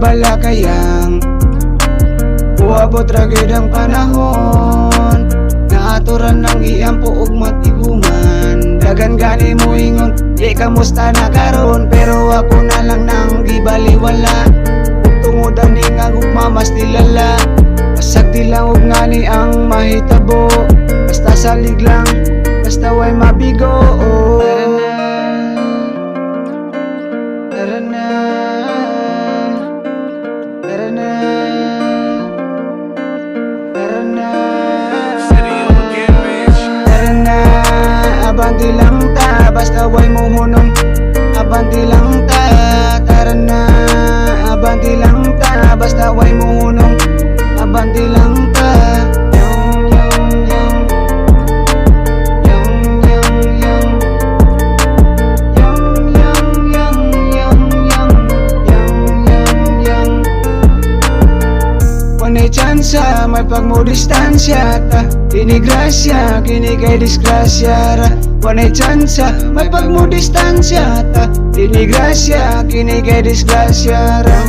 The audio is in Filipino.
babala kayang uabot ragid ang panahon nga aturan ng iyang puog matiguman. Dagan gani mo ingon, di kamusta na karon, pero ako na lang nang gibaliwala. Tungod ani nga ugma mas dilala, pasag di lang og ngani ang mahitabo. Basta salig lang, basta way mabigo. Tara na, tara na, tara na, tara na. Abanti lang ta, basta way muhunong. Abanti lang ta, tara na. Abanti lang ta, basta way muhunong. Abanti lang ta. May tsansa, may pagmudistansya ta. Kini grasya, kini kay disgrasya ra. May tsansa, may pagmudistansya ta. Kini grasya, kini kay disgrasya ra.